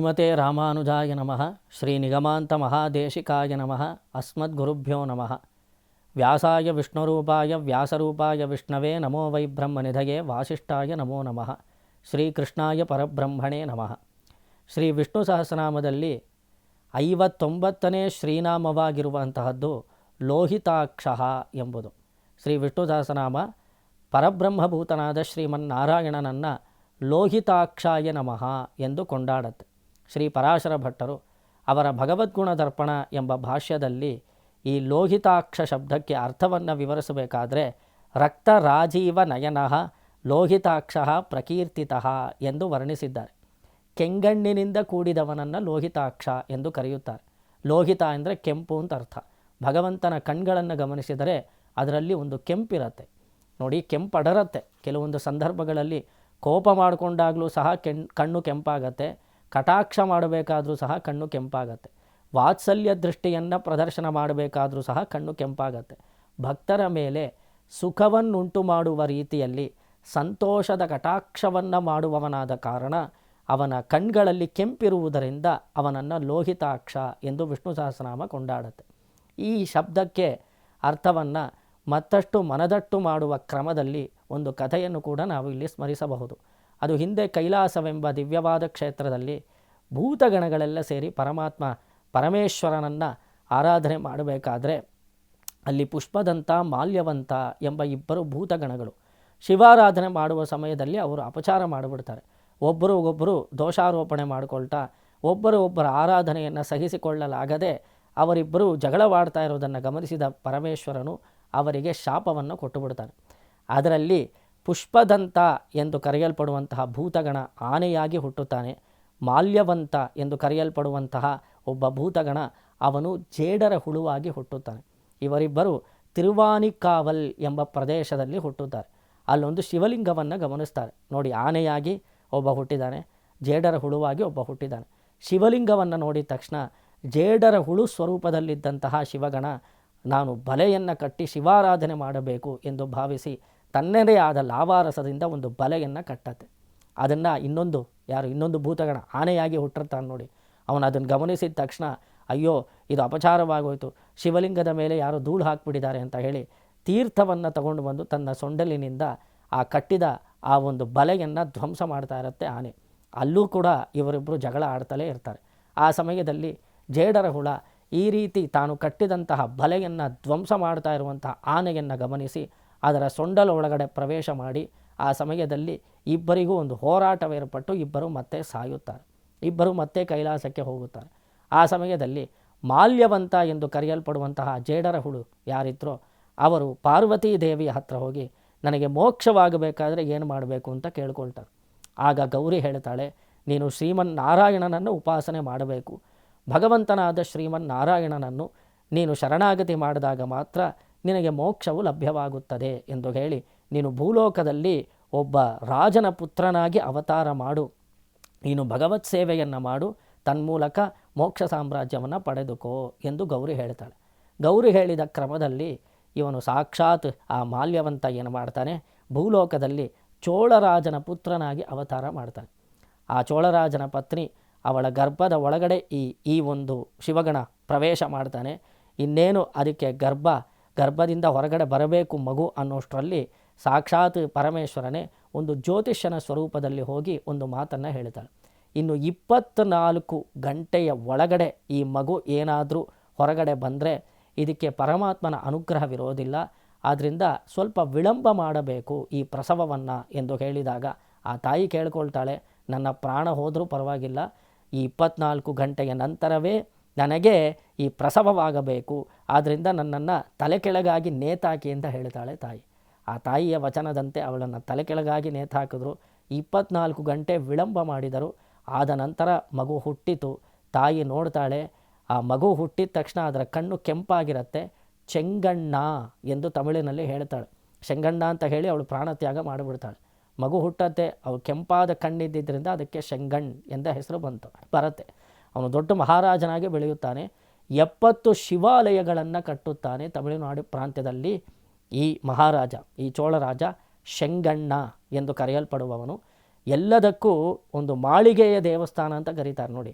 ಶ್ರೀಮತೆ ರಾಮಾನುಜಾಯ ನಮಃ. ಶ್ರೀ ನಿಗಮಾಂತ ಮಹಾದೇಶಿಕಾಯ ನಮಃ. ಅಸ್ಮದ್ಗುರುಭ್ಯೋ ನಮಃ. ವ್ಯಾಸಾಯ ವಿಷ್ಣುರೂಪಾಯ ವ್ಯಾಸರೂಪಾಯ ವಿಷ್ಣವೇ ನಮೋ ವೈ ಬ್ರಹ್ಮನಿಧಯೇ ವಾಸಿಷ್ಠಾಯ ನಮೋ ನಮಃ. ಶ್ರೀಕೃಷ್ಣಾಯ ಪರಬ್ರಹ್ಮಣೇ ನಮಃ. ಶ್ರೀ ವಿಷ್ಣು ಸಹಸ್ರನಾಮದಲ್ಲಿ 59ನೇ ಶ್ರೀನಾಮವಾಗಿರುವಂತಹದ್ದು ಲೋಹಿತಾಕ್ಷ ಎಂಬುದು. ಶ್ರೀ ವಿಷ್ಣು ಸಹಸ್ರನಾಮ ಪರಬ್ರಹ್ಮಭೂತನಾದ ಶ್ರೀಮನ್ನಾರಾಯಣನನ್ನು ಲೋಹಿತಾಕ್ಷಾಯ ನಮಃ ಎಂದು ಕೊಂಡಾಡತ್ತೆ. ಶ್ರೀ ಪರಾಶರ ಭಟ್ಟರು ಅವರ ಭಗವದ್ಗುಣ ದರ್ಪಣ ಎಂಬ ಭಾಷ್ಯದಲ್ಲಿ ಈ ಲೋಹಿತಾಕ್ಷ ಶಬ್ದಕ್ಕೆ ಅರ್ಥವನ್ನು ವಿವರಿಸಬೇಕಾದ್ರೆ ರಕ್ತರಾಜೀವ ನಯನಃ ಲೋಹಿತಾಕ್ಷ ಪ್ರಕೀರ್ತಿತಃ ಎಂದು ವರ್ಣಿಸಿದ್ದಾರೆ. ಕೆಂಗಣ್ಣಿನಿಂದ ಕೂಡಿದವನನ್ನು ಲೋಹಿತಾಕ್ಷ ಎಂದು ಕರೆಯುತ್ತಾರೆ. ಲೋಹಿತ ಅಂದರೆ ಕೆಂಪು ಅಂತ ಅರ್ಥ. ಭಗವಂತನ ಕಣ್ಗಳನ್ನು ಗಮನಿಸಿದರೆ ಅದರಲ್ಲಿ ಒಂದು ಕೆಂಪಿರುತ್ತೆ ನೋಡಿ. ಕೆಂಪಡರತ್ತೆ. ಕೆಲವೊಂದು ಸಂದರ್ಭಗಳಲ್ಲಿ ಕೋಪ ಮಾಡಿಕೊಂಡಾಗಲೂ ಸಹ ಕಣ್ಣು ಕೆಂಪಾಗತ್ತೆ. ಕಟಾಕ್ಷ ಮಾಡಬೇಕಾದ್ರೂ ಸಹ ಕಣ್ಣು ಕೆಂಪಾಗತ್ತೆ. ವಾತ್ಸಲ್ಯ ದೃಷ್ಟಿಯನ್ನು ಪ್ರದರ್ಶನ ಮಾಡಬೇಕಾದ್ರೂ ಸಹ ಕಣ್ಣು ಕೆಂಪಾಗತ್ತೆ. ಭಕ್ತರ ಮೇಲೆ ಸುಖವನ್ನುಂಟು ಮಾಡುವ ರೀತಿಯಲ್ಲಿ ಸಂತೋಷದ ಕಟಾಕ್ಷವನ್ನು ಮಾಡುವವನಾದ ಕಾರಣ ಅವನ ಕಣ್ಗಳಲ್ಲಿ ಕೆಂಪಿರುವುದರಿಂದ ಅವನನ್ನು ಲೋಹಿತಾಕ್ಷ ಎಂದು ವಿಷ್ಣು ಸಹಸ್ರನಾಮ ಕೊಂಡಾಡುತ್ತೆ. ಈ ಶಬ್ದಕ್ಕೆ ಅರ್ಥವನ್ನು ಮತ್ತಷ್ಟು ಮನದಟ್ಟು ಮಾಡುವ ಕ್ರಮದಲ್ಲಿ ಒಂದು ಕಥೆಯನ್ನು ಕೂಡ ನಾವು ಇಲ್ಲಿ ಸ್ಮರಿಸಬಹುದು. ಅದು ಹಿಂದೆ ಕೈಲಾಸವೆಂಬ ದಿವ್ಯವಾದ ಕ್ಷೇತ್ರದಲ್ಲಿ ಭೂತಗಣಗಳೆಲ್ಲ ಸೇರಿ ಪರಮೇಶ್ವರನನ್ನು ಆರಾಧನೆ ಮಾಡಬೇಕಾದ್ರೆ ಅಲ್ಲಿ ಪುಷ್ಪದಂತ ಮಾಲ್ಯವಂತ ಎಂಬ ಇಬ್ಬರು ಭೂತಗಣಗಳು ಶಿವಾರಾಧನೆ ಮಾಡುವ ಸಮಯದಲ್ಲಿ ಅವರು ಅಪಚಾರ ಮಾಡಿಬಿಡ್ತಾರೆ. ಒಬ್ಬರಿಗೊಬ್ಬರು ದೋಷಾರೋಪಣೆ ಮಾಡಿಕೊಳ್ತಾ ಒಬ್ಬರ ಆರಾಧನೆಯನ್ನು ಸಹಿಸಿಕೊಳ್ಳಲಾಗದೆ ಅವರಿಬ್ಬರು ಜಗಳವಾಡ್ತಾ ಇರೋದನ್ನು ಗಮನಿಸಿದ ಪರಮೇಶ್ವರನು ಅವರಿಗೆ ಶಾಪವನ್ನು ಕೊಟ್ಟುಬಿಡ್ತಾನೆ. ಅದರಲ್ಲಿ ಪುಷ್ಪದಂತ ಎಂದು ಕರೆಯಲ್ಪಡುವಂತಹ ಭೂತಗಣ ಆನೆಯಾಗಿ ಹುಟ್ಟುತ್ತಾನೆ. ಮಾಲ್ಯವಂತ ಎಂದು ಕರೆಯಲ್ಪಡುವಂತಹ ಒಬ್ಬ ಭೂತಗಣ ಅವನು ಜೇಡರ ಹುಳುವಾಗಿ ಹುಟ್ಟುತ್ತಾನೆ. ಇವರಿಬ್ಬರು ತಿರುವಾನಿಕಾವಲ್ ಎಂಬ ಪ್ರದೇಶದಲ್ಲಿ ಹುಟ್ಟುತ್ತಾರೆ. ಅಲ್ಲೊಂದು ಶಿವಲಿಂಗವನ್ನು ಗಮನಿಸ್ತಾರೆ ನೋಡಿ. ಆನೆಯಾಗಿ ಒಬ್ಬ ಹುಟ್ಟಿದ್ದಾನೆ, ಜೇಡರ ಹುಳುವಾಗಿ ಒಬ್ಬ ಹುಟ್ಟಿದ್ದಾನೆ. ಶಿವಲಿಂಗವನ್ನು ನೋಡಿದ ತಕ್ಷಣ ಜೇಡರ ಹುಳು ಸ್ವರೂಪದಲ್ಲಿದ್ದಂತಹ ಶಿವಗಣ ನಾನು ಬಲೆಯನ್ನು ಕಟ್ಟಿ ಶಿವಾರಾಧನೆ ಮಾಡಬೇಕು ಎಂದು ಭಾವಿಸಿ ತನ್ನದೇ ಆದ ಲಾವಾರಸದಿಂದ ಒಂದು ಬಲೆಯನ್ನು ಕಟ್ಟತ್ತೆ. ಅದನ್ನು ಇನ್ನೊಂದು ಭೂತಗಣ ಆನೆಯಾಗಿ ಹುಟ್ಟಿರ್ತಾನೆ ನೋಡಿ. ಅವನು ಅದನ್ನು ಗಮನಿಸಿದ ತಕ್ಷಣ ಅಯ್ಯೋ ಇದು ಅಪಚಾರವಾಗೋಯ್ತು, ಶಿವಲಿಂಗದ ಮೇಲೆ ಯಾರೋ ಧೂಳು ಹಾಕಿಬಿಟ್ಟಿದ್ದಾರೆ ಅಂತ ಹೇಳಿ ತೀರ್ಥವನ್ನು ತಗೊಂಡು ಬಂದು ತನ್ನ ಸೊಂಡಲಿನಿಂದ ಆ ಕಟ್ಟಿದ ಆ ಒಂದು ಬಲೆಯನ್ನು ಧ್ವಂಸ ಮಾಡ್ತಾ ಇರುತ್ತೆ ಆನೆ. ಅಲ್ಲೂ ಕೂಡ ಇವರಿಬ್ಬರು ಜಗಳ ಆಡ್ತಲೇ ಇರ್ತಾರೆ. ಆ ಸಮಯದಲ್ಲಿ ಜೇಡರ ಹುಳ ಈ ರೀತಿ ತಾನು ಕಟ್ಟಿದಂತಹ ಬಲೆಯನ್ನು ಧ್ವಂಸ ಮಾಡ್ತಾ ಇರುವಂತಹ ಆನೆಯನ್ನು ಗಮನಿಸಿ ಅದರ ಸೊಂಡಲ ಒಳಗಡೆ ಪ್ರವೇಶ ಮಾಡಿ ಆ ಸಮಯದಲ್ಲಿ ಇಬ್ಬರಿಗೂ ಒಂದು ಹೋರಾಟವೇರ್ಪಟ್ಟು ಇಬ್ಬರು ಮತ್ತೆ ಸಾಯುತ್ತಾರೆ. ಇಬ್ಬರು ಮತ್ತೆ ಕೈಲಾಸಕ್ಕೆ ಹೋಗುತ್ತಾರೆ. ಆ ಸಮಯದಲ್ಲಿ ಮಾಲ್ಯವಂತ ಎಂದು ಕರೆಯಲ್ಪಡುವಂತಹ ಜೇಡರ ಹುಳು ಯಾರಿದ್ರೋ ಅವರು ಪಾರ್ವತೀ ದೇವಿಯ ಹತ್ರ ಹೋಗಿ ನನಗೆ ಮೋಕ್ಷವಾಗಬೇಕಾದ್ರೆ ಏನು ಮಾಡಬೇಕು ಅಂತ ಕೇಳ್ಕೊಳ್ತಾರೆ. ಆಗ ಗೌರಿ ಹೇಳ್ತಾಳೆ, ನೀನು ಶ್ರೀಮನ್ನಾರಾಯಣನನ್ನು ಉಪಾಸನೆ ಮಾಡಬೇಕು. ಭಗವಂತನಾದ ಶ್ರೀಮನ್ನಾರಾಯಣನನ್ನು ನೀನು ಶರಣಾಗತಿ ಮಾಡಿದಾಗ ಮಾತ್ರ ನಿನಗೆ ಮೋಕ್ಷವು ಲಭ್ಯವಾಗುತ್ತದೆ ಎಂದು ಹೇಳಿ ನೀನು ಭೂಲೋಕದಲ್ಲಿ ಒಬ್ಬ ರಾಜನ ಪುತ್ರನಾಗಿ ಅವತಾರ ಮಾಡು, ನೀನು ಭಗವತ್ ಸೇವೆಯನ್ನು ಮಾಡು, ತನ್ಮೂಲಕ ಮೋಕ್ಷ ಸಾಮ್ರಾಜ್ಯವನ್ನು ಪಡೆದುಕೋ ಎಂದು ಗೌರಿ ಹೇಳ್ತಾಳೆ. ಗೌರಿ ಹೇಳಿದ ಕ್ರಮದಲ್ಲಿ ಇವನು ಸಾಕ್ಷಾತ್ ಆ ಮಾಲ್ಯವಂತ ಏನು ಮಾಡ್ತಾನೆ, ಭೂಲೋಕದಲ್ಲಿ ಚೋಳರಾಜನ ಪುತ್ರನಾಗಿ ಅವತಾರ ಮಾಡ್ತಾನೆ. ಆ ಚೋಳರಾಜನ ಪತ್ನಿ ಅವಳ ಗರ್ಭದ ಒಳಗಡೆ ಈ ಒಂದು ಶಿವಗಣ ಪ್ರವೇಶ ಮಾಡ್ತಾನೆ. ಇನ್ನೇನು ಅದಕ್ಕೆ ಗರ್ಭದಿಂದ ಹೊರಗಡೆ ಬರಬೇಕು ಮಗು ಅನ್ನೋಷ್ಟರಲ್ಲಿ ಸಾಕ್ಷಾತ್ ಪರಮೇಶ್ವರನೇ ಒಂದು ಜ್ಯೋತಿಷ್ಯನ ಸ್ವರೂಪದಲ್ಲಿ ಹೋಗಿ ಒಂದು ಮಾತನ್ನು ಹೇಳ್ತಾಳೆ. ಇನ್ನು 24 ಗಂಟೆಯ ಒಳಗಡೆ ಈ ಮಗು ಏನಾದರೂ ಹೊರಗಡೆ ಬಂದರೆ ಇದಕ್ಕೆ ಪರಮಾತ್ಮನ ಅನುಗ್ರಹವಿರೋದಿಲ್ಲ, ಆದ್ದರಿಂದ ಸ್ವಲ್ಪ ವಿಳಂಬ ಮಾಡಬೇಕು ಈ ಪ್ರಸವವನ್ನು ಎಂದು ಹೇಳಿದಾಗ ಆ ತಾಯಿ ಕೇಳ್ಕೊಳ್ತಾಳೆ, ನನ್ನ ಪ್ರಾಣ ಹೋದರೂ ಪರವಾಗಿಲ್ಲ, ಈ 24 ಗಂಟೆಯ ನಂತರವೇ ನನಗೆ ಈ ಪ್ರಸವವಾಗಬೇಕು, ಆದ್ದರಿಂದ ನನ್ನನ್ನು ತಲೆ ಕೆಳಗಾಗಿ ನೇತಾಕಿ ಅಂತ ಹೇಳ್ತಾಳೆ ತಾಯಿ. ಆ ತಾಯಿಯ ವಚನದಂತೆ ಅವಳನ್ನು ತಲೆ ಕೆಳಗಾಗಿ ನೇತಾಕಿದ್ರು. 24 ಗಂಟೆ ವಿಳಂಬ ಮಾಡಿದರು. ಆದ ನಂತರ ಮಗು ಹುಟ್ಟಿತು. ತಾಯಿ ನೋಡ್ತಾಳೆ, ಆ ಮಗು ಹುಟ್ಟಿದ ತಕ್ಷಣ ಅದರ ಕಣ್ಣು ಕೆಂಪಾಗಿರುತ್ತೆ. ಚೆಂಗಣ್ಣ ಎಂದು ತಮಿಳಿನಲ್ಲಿ ಹೇಳ್ತಾಳೆ. ಶೆಂಗಣ್ಣ ಅಂತ ಹೇಳಿ ಅವಳು ಪ್ರಾಣತ್ಯಾಗ ಮಾಡಿಬಿಡ್ತಾಳೆ. ಮಗು ಹುಟ್ಟತ್ತೆ, ಅವಳು ಕೆಂಪಾದ ಕಣ್ಣಿದ್ದರಿಂದ ಅದಕ್ಕೆ ಶೆಂಗಣ್ ಎಂದ ಹೆಸರು ಬರುತ್ತೆ. ಅವನು ದೊಡ್ಡ ಮಹಾರಾಜನಾಗಿ ಬೆಳೆಯುತ್ತಾನೆ. 70 ಶಿವಾಲಯಗಳನ್ನು ಕಟ್ಟುತ್ತಾನೆ. ತಮಿಳುನಾಡು ಪ್ರಾಂತ್ಯದಲ್ಲಿ ಈ ಮಹಾರಾಜ, ಈ ಚೋಳರಾಜ ಶೆಂಗಣ್ಣ ಎಂದು ಕರೆಯಲ್ಪಡುವವನು ಎಲ್ಲದಕ್ಕೂ ಒಂದು ಮಾಳಿಗೆಯ ದೇವಸ್ಥಾನ ಅಂತ ಕರೀತಾರೆ ನೋಡಿ.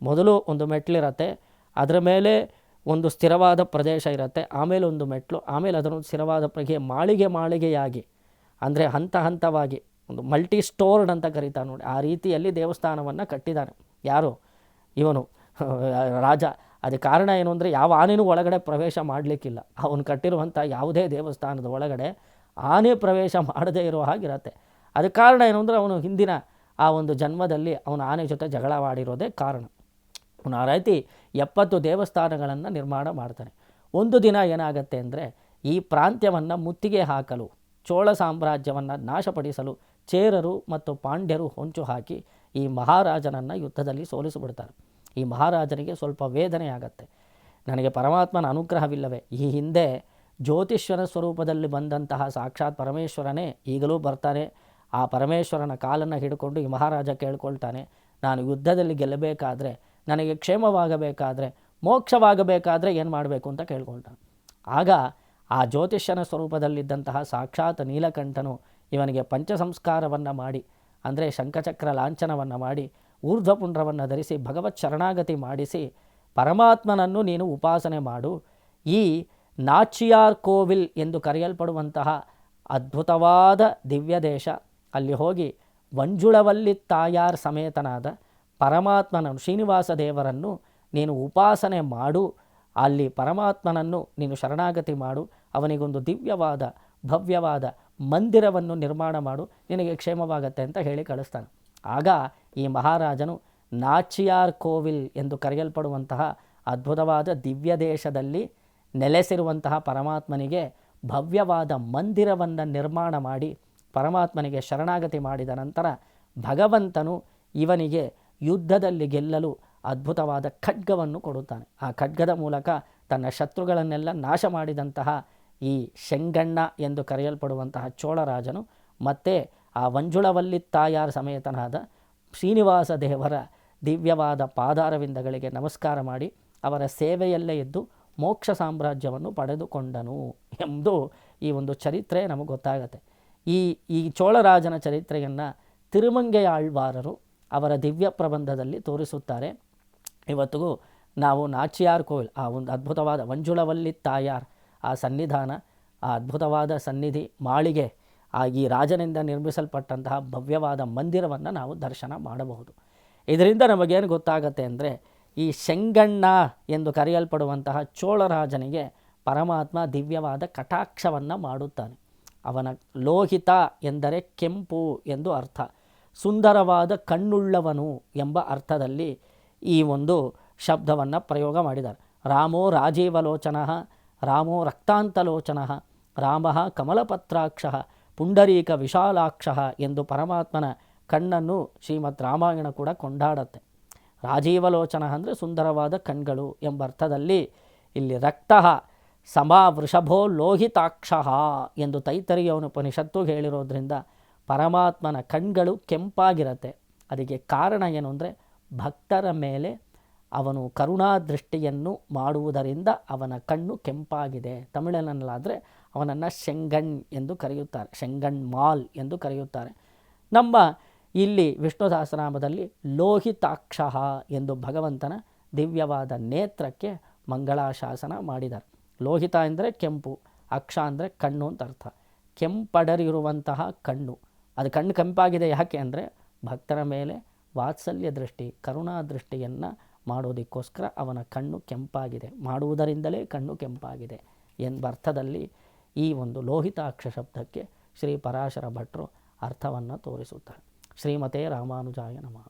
ಮೊದಲು ಒಂದು ಮೆಟ್ಲಿರುತ್ತೆ, ಅದರ ಮೇಲೆ ಒಂದು ಸ್ಥಿರವಾದ ಪ್ರದೇಶ ಇರುತ್ತೆ, ಆಮೇಲೆ ಒಂದು ಮೆಟ್ಲು, ಆಮೇಲೆ ಅದರೊಂದು ಸ್ಥಿರವಾದ ಮಾಳಿಗೆಯಾಗಿ ಅಂದರೆ ಹಂತ ಹಂತವಾಗಿ ಒಂದು ಮಲ್ಟಿ ಸ್ಟೋರ್ಡ್ ಅಂತ ಕರೀತಾರೆ ನೋಡಿ. ಆ ರೀತಿಯಲ್ಲಿ ದೇವಸ್ಥಾನವನ್ನು ಕಟ್ಟಿದ್ದಾನೆ ಯಾರು? ಇವನು ರಾಜ. ಅದಕ್ಕೆ ಕಾರಣ ಏನು ಅಂದರೆ ಯಾವ ಆನೆಯೂ ಒಳಗಡೆ ಪ್ರವೇಶ ಮಾಡಲಿಕ್ಕಿಲ್ಲ. ಅವನು ಕಟ್ಟಿರುವಂಥ ಯಾವುದೇ ದೇವಸ್ಥಾನದ ಒಳಗಡೆ ಆನೆ ಪ್ರವೇಶ ಮಾಡದೇ ಇರೋ ಹಾಗಿರತ್ತೆ. ಅದಕ್ಕೆ ಕಾರಣ ಏನು ಅಂದರೆ ಅವನು ಹಿಂದಿನ ಆ ಒಂದು ಜನ್ಮದಲ್ಲಿ ಅವನು ಆನೆ ಜೊತೆ ಜಗಳವಾಡಿರೋದೇ ಕಾರಣ. ಅವನು ಆ ರೀತಿ 70 ದೇವಸ್ಥಾನಗಳನ್ನು ನಿರ್ಮಾಣ ಮಾಡ್ತಾನೆ. ಒಂದು ದಿನ ಏನಾಗುತ್ತೆ ಅಂದರೆ ಈ ಪ್ರಾಂತ್ಯವನ್ನು ಮುತ್ತಿಗೆ ಹಾಕಲು, ಚೋಳ ಸಾಮ್ರಾಜ್ಯವನ್ನು ನಾಶಪಡಿಸಲು ಚೇರರು ಮತ್ತು ಪಾಂಡ್ಯರು ಹೊಂಚು ಹಾಕಿ ಈ ಮಹಾರಾಜನನ್ನು ಯುದ್ಧದಲ್ಲಿ ಸೋಲಿಸಿಬಿಡ್ತಾರೆ. ಈ ಮಹಾರಾಜನಿಗೆ ಸ್ವಲ್ಪ ವೇದನೆ ಆಗತ್ತೆ. ನನಗೆ ಪರಮಾತ್ಮನ ಅನುಗ್ರಹವಿಲ್ಲವೇ? ಈ ಹಿಂದೆ ಜ್ಯೋತಿಷ್ಯನ ಸ್ವರೂಪದಲ್ಲಿ ಬಂದಂತಹ ಸಾಕ್ಷಾತ್ ಪರಮೇಶ್ವರನೇ ಈಗಲೂ ಬರ್ತಾನೆ. ಆ ಪರಮೇಶ್ವರನ ಕಾಲನ್ನು ಹಿಡ್ಕೊಂಡು ಈ ಮಹಾರಾಜ ಕೇಳ್ಕೊಳ್ತಾನೆ, ನಾನು ಯುದ್ಧದಲ್ಲಿ ಗೆಲ್ಲಬೇಕಾದ್ರೆ, ನನಗೆ ಕ್ಷೇಮವಾಗಬೇಕಾದ್ರೆ, ಮೋಕ್ಷವಾಗಬೇಕಾದ್ರೆ ಏನು ಮಾಡಬೇಕು ಅಂತ ಕೇಳ್ಕೊಳ್ತಾನೆ. ಆಗ ಆ ಜ್ಯೋತಿಷ್ಯನ ಸ್ವರೂಪದಲ್ಲಿದ್ದಂತಹ ಸಾಕ್ಷಾತ್ ನೀಲಕಂಠನು ಇವನಿಗೆ ಪಂಚಸಂಸ್ಕಾರವನ್ನು ಮಾಡಿ, ಅಂದರೆ ಶಂಖಚಕ್ರ ಲಾಂಛನವನ್ನು ಮಾಡಿ, ಊರ್ಧ್ವಪುಂಡ್ರವನ್ನು ಧರಿಸಿ ಭಗವತ್ ಶರಣಾಗತಿ ಮಾಡಿಸಿ ಪರಮಾತ್ಮನನ್ನು ನೀನು ಉಪಾಸನೆ ಮಾಡು. ಈ ನಾಚಿಯಾರ್ ಕೋವಿಲ್ ಎಂದು ಕರೆಯಲ್ಪಡುವಂತಹ ಅದ್ಭುತವಾದ ದಿವ್ಯ ದೇಶ, ಅಲ್ಲಿ ಹೋಗಿ ಮಂಜುಳವಲ್ಲಿ ತಾಯಾರ್ ಸಮೇತನಾದ ಪರಮಾತ್ಮನನ್ನು, ಶ್ರೀನಿವಾಸ ದೇವರನ್ನು ನೀನು ಉಪಾಸನೆ ಮಾಡು. ಅಲ್ಲಿ ಪರಮಾತ್ಮನನ್ನು ನೀನು ಶರಣಾಗತಿ ಮಾಡು. ಅವನಿಗೊಂದು ದಿವ್ಯವಾದ ಭವ್ಯವಾದ ಮಂದಿರವನ್ನು ನಿರ್ಮಾಣ ಮಾಡು, ನಿನಗೆ ಕ್ಷೇಮವಾಗತ್ತೆ ಅಂತ ಹೇಳಿ ಕಳಿಸ್ತಾನೆ. ಆಗ ಈ ಮಹಾರಾಜನು ನಾಚಿಯಾರ್ ಕೋವಿಲ್ ಎಂದು ಕರೆಯಲ್ಪಡುವಂತಹ ಅದ್ಭುತವಾದ ದಿವ್ಯ ದೇಶದಲ್ಲಿ ನೆಲೆಸಿರುವಂತಹ ಪರಮಾತ್ಮನಿಗೆ ಭವ್ಯವಾದ ಮಂದಿರವನ್ನು ನಿರ್ಮಾಣ ಮಾಡಿ ಪರಮಾತ್ಮನಿಗೆ ಶರಣಾಗತಿ ಮಾಡಿದ ನಂತರ ಭಗವಂತನು ಇವನಿಗೆ ಯುದ್ಧದಲ್ಲಿ ಗೆಲ್ಲಲು ಅದ್ಭುತವಾದ ಖಡ್ಗವನ್ನು ಕೊಡುತ್ತಾನೆ. ಆ ಖಡ್ಗದ ಮೂಲಕ ತನ್ನ ಶತ್ರುಗಳನ್ನೆಲ್ಲ ನಾಶ ಮಾಡಿದಂತಹ ಈ ಶೆಂಗಣ್ಣ ಎಂದು ಕರೆಯಲ್ಪಡುವಂತಹ ಚೋಳರಾಜನು ಮತ್ತೆ ಆ ಮಂಜುಳವಲ್ಲಿ ತಾಯಾರ್ ಸಮೇತನಾದ ಶ್ರೀನಿವಾಸ ದೇವರ ದಿವ್ಯವಾದ ಪಾದಾರವಿಂದಗಳಿಗೆ ನಮಸ್ಕಾರ ಮಾಡಿ ಅವರ ಸೇವೆಯಲ್ಲೇ ಇದ್ದು ಮೋಕ್ಷ ಸಾಮ್ರಾಜ್ಯವನ್ನು ಪಡೆದುಕೊಂಡನು ಎಂದು ಈ ಒಂದು ಚರಿತ್ರೆ ನಮಗೆ ಗೊತ್ತಾಗತ್ತೆ. ಈ ಚೋಳರಾಜನ ಚರಿತ್ರೆಯನ್ನು ತಿರುಮಂಗೆಯ ಆಳ್ವಾರರು ಅವರ ದಿವ್ಯ ಪ್ರಬಂಧದಲ್ಲಿ ತೋರಿಸುತ್ತಾರೆ. ಇವತ್ತಿಗೂ ನಾವು ನಾಚಿಯಾರ್ ಕೋವಿಲ್, ಆ ಒಂದು ಅದ್ಭುತವಾದ ಮಂಜುಳವಲ್ಲಿ ತಾಯಾರ್ ಆ ಸನ್ನಿಧಾನ, ಆ ಅದ್ಭುತವಾದ ಸನ್ನಿಧಿ, ಮಾಳಿಗೆ, ಈ ರಾಜನಿಂದ ನಿರ್ಮಿಸಲ್ಪಟ್ಟಂತಹ ಭವ್ಯವಾದ ಮಂದಿರವನ್ನು ನಾವು ದರ್ಶನ ಮಾಡಬಹುದು. ಇದರಿಂದ ನಮಗೇನು ಗೊತ್ತಾಗತ್ತೆ ಅಂದರೆ ಈ ಶೆಂಗಣ್ಣ ಎಂದು ಕರೆಯಲ್ಪಡುವಂತಹ ಚೋಳರಾಜನಿಗೆ ಪರಮಾತ್ಮ ದಿವ್ಯವಾದ ಕಟಾಕ್ಷವನ್ನು ಮಾಡುತ್ತಾನೆ. ಅವನ ಲೋಹಿತ ಎಂದರೆ ಕೆಂಪು ಎಂದು ಅರ್ಥ, ಸುಂದರವಾದ ಕಣ್ಣುಳ್ಳವನು ಎಂಬ ಅರ್ಥದಲ್ಲಿ ಈ ಒಂದು ಶಬ್ದವನ್ನು ಪ್ರಯೋಗ ಮಾಡಿದ್ದಾರೆ. ರಾಮೋ ರಾಜೀವಲೋಚನ, ರಾಮೋ ರಕ್ತಾಂತಲೋಚನ, ರಾಮ ಕಮಲಪತ್ರಾಕ್ಷ, ಪುಂಡರೀಕ ವಿಶಾಲಾಕ್ಷ ಎಂದು ಪರಮಾತ್ಮನ ಕಣ್ಣನ್ನು ಶ್ರೀಮದ್ ರಾಮಾಯಣ ಕೂಡ ಕೊಂಡಾಡತ್ತೆ. ರಾಜೀವಲೋಚನ ಅಂದರೆ ಸುಂದರವಾದ ಕಣ್ಗಳು ಎಂಬ ಅರ್ಥದಲ್ಲಿ ಇಲ್ಲಿ ರಕ್ತ ಸಮಾ ವೃಷಭೋ ಲೋಹಿತಾಕ್ಷ ಎಂದು ತೈತರಿಯ ಉಪನಿಷತ್ತು ಹೇಳಿರೋದ್ರಿಂದ ಪರಮಾತ್ಮನ ಕಣ್ಗಳು ಕೆಂಪಾಗಿರತ್ತೆ. ಅದಕ್ಕೆ ಕಾರಣ ಏನು ಅಂದರೆ ಭಕ್ತರ ಮೇಲೆ ಅವನು ಕರುಣಾದೃಷ್ಟಿಯನ್ನು ಮಾಡುವುದರಿಂದ ಅವನ ಕಣ್ಣು ಕೆಂಪಾಗಿದೆ. ತಮಿಳಿನಲ್ಲಾದರೆ ಅವನನ್ನು ಶೆಂಗಣ್ ಎಂದು ಕರೆಯುತ್ತಾರೆ, ಶೆಂಗಣ್ ಮಾಲ್ ಎಂದು ಕರೆಯುತ್ತಾರೆ. ನಮ್ಮ ಇಲ್ಲಿ ವಿಷ್ಣು ಸಹಸ್ರನಾಮದಲ್ಲಿ ಲೋಹಿತಾಕ್ಷ ಎಂದು ಭಗವಂತನ ದಿವ್ಯವಾದ ನೇತ್ರಕ್ಕೆ ಮಂಗಳಾಶಾಸನ ಮಾಡಿದ್ದಾರೆ. ಲೋಹಿತ ಅಂದರೆ ಕೆಂಪು, ಅಕ್ಷ ಅಂದರೆ ಕಣ್ಣು ಅಂತ ಅರ್ಥ. ಕೆಂಪಡರಿರುವಂತಹ ಕಣ್ಣು, ಅದು ಕಣ್ಣು ಕೆಂಪಾಗಿದೆ ಯಾಕೆ ಅಂದರೆ ಭಕ್ತರ ಮೇಲೆ ವಾತ್ಸಲ್ಯ ದೃಷ್ಟಿ, ಕರುಣಾ ದೃಷ್ಟಿಯನ್ನು ಮಾಡೋದಕ್ಕೋಸ್ಕರ ಅವನ ಕಣ್ಣು ಕೆಂಪಾಗಿದೆ, ಮಾಡುವುದರಿಂದಲೇ ಕಣ್ಣು ಕೆಂಪಾಗಿದೆ ಎಂಬ ಅರ್ಥದಲ್ಲಿ ಈ ಒಂದು ಲೋಹಿತಾಕ್ಷ ಶಬ್ದಕ್ಕೆ ಶ್ರೀ ಪರಾಶರ ಭಟ್ರು ಅರ್ಥವನ್ನು ತೋರಿಸುತ್ತಾರೆ. ಶ್ರೀಮತೆ ರಾಮಾನುಜಾಯ ನಮಃ.